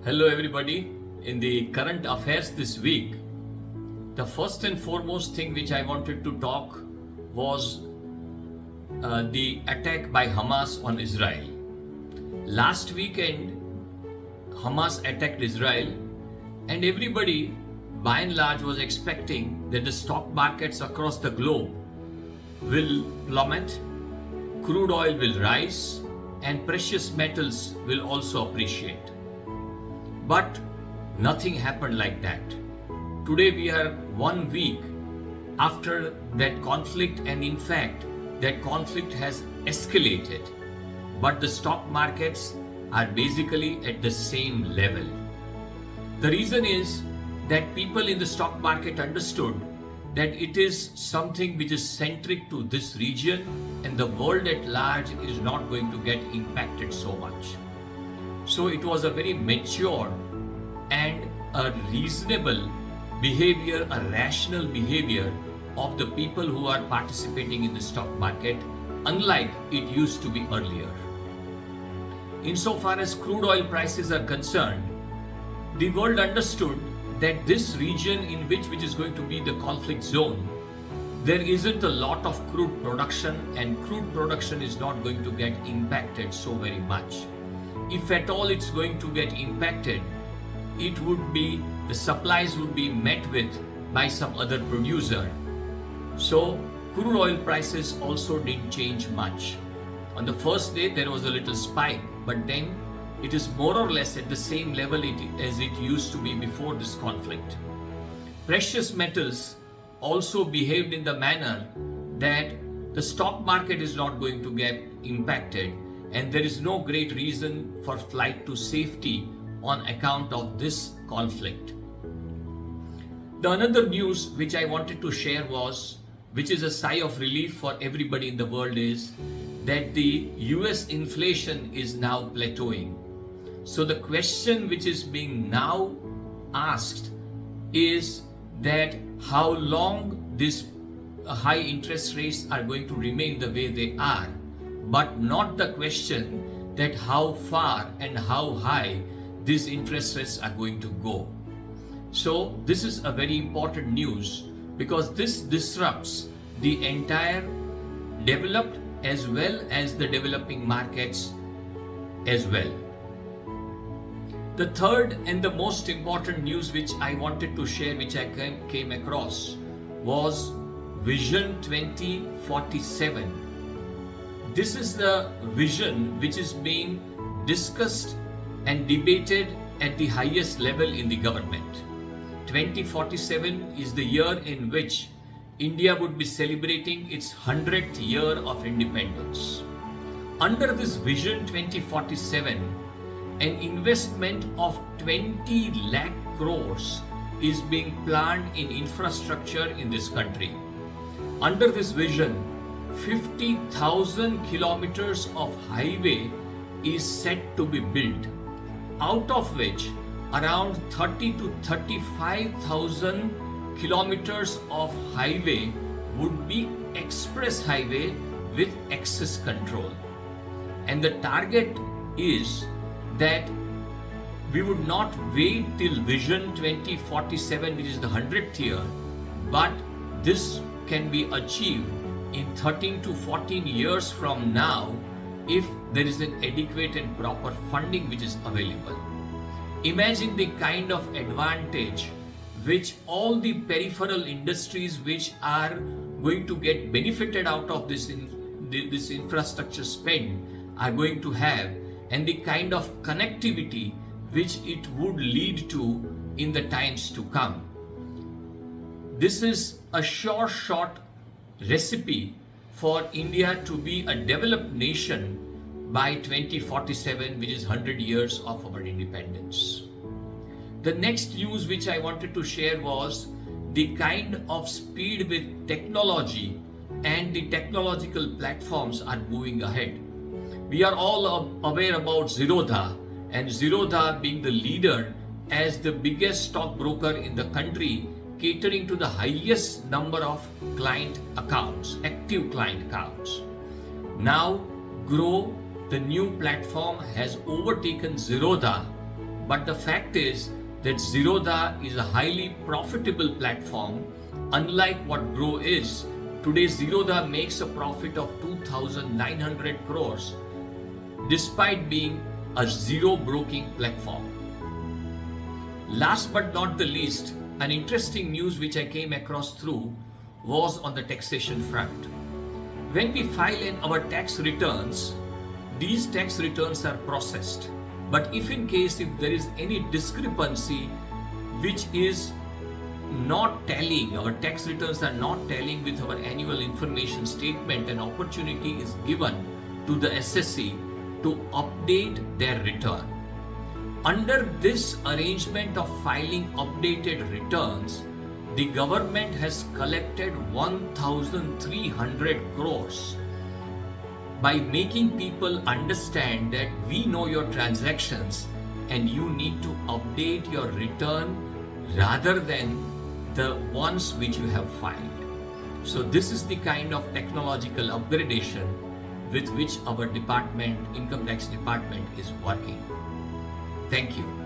Hello everybody. In the current affairs this week, the first and foremost thing which I wanted to talk was the attack by Hamas on Israel. Last weekend, Hamas attacked Israel and everybody by and large was expecting that the stock markets across the globe will plummet, crude oil will rise and precious metals will also appreciate. But nothing happened like that. Today we are 1 week after that conflict, and in fact that conflict has escalated, but the stock markets are basically at the same level. The reason is that people in the stock market understood that it is something which is centric to this region and the world at large is not going to get impacted so much. So it was a very mature and a reasonable behavior, a rational behavior of the people who are participating in the stock market, unlike it used to be earlier. Insofar as crude oil prices are concerned, the world understood that this region in which is going to be the conflict zone, there isn't a lot of crude production and crude production is not going to get impacted so very much. If at all it's going to get impacted, it would be, the supplies would be met with by some other producer. So crude oil prices also didn't change much. On the first day there was a little spike, but then it is more or less at the same level as it used to be before this conflict. Precious metals also behaved in the manner that the stock market is not going to get impacted, and there is no great reason for flight to safety on account of this conflict. The another news which I wanted to share was, which is a sigh of relief for everybody in the world, is that the US inflation is now plateauing. So the question which is being now asked is that how long these high interest rates are going to remain the way they are, but not the question that how far and how high these interest rates are going to go. So this is a very important news because this disrupts the entire developed as well as the developing markets as well. The third and the most important news which I wanted to share, which I came across, was Vision 2047. This is the vision which is being discussed and debated at the highest level in the government. 2047 is the year in which India would be celebrating its 100th year of independence. Under this Vision 2047, an investment of 20 lakh crores is being planned in infrastructure in this country. Under this vision, 50,000 kilometers of highway is set to be built, out of which around 30 to 35,000 kilometers of highway would be express highway with access control. And the target is that we would not wait till Vision 2047, which is the 100th year, but this can be achieved in 13 to 14 years from now if there is an adequate and proper funding which is available. Imagine the kind of advantage which all the peripheral industries which are going to get benefited out of this infrastructure spend are going to have, and the kind of connectivity which it would lead to in the times to come. This is a short recipe for India to be a developed nation by 2047, which is 100 years of our independence. The next news which I wanted to share was the kind of speed with technology and the technological platforms are moving ahead. We are all aware about Zerodha, and Zerodha being the leader as the biggest stockbroker in the country, catering to the highest number of client accounts, active client accounts. Now, Grow, the new platform, has overtaken Zerodha But the fact is that Zerodha is a highly profitable platform. Unlike what Grow is, today Zerodha makes a profit of 2,900 crores despite being a zero broking platform. Last but not the least, an interesting news which I came across through was on the taxation front. When we file in our tax returns, these tax returns are processed. But if there is any discrepancy which is not tallying, our tax returns are not tallying with our annual information statement, an opportunity is given to the SSC to update their return. Under this arrangement of filing updated returns, the government has collected 1,300 crores by making people understand that we know your transactions and you need to update your return rather than the ones which you have filed. So this is the kind of technological upgradation with which our department, income tax department, is working. Thank you.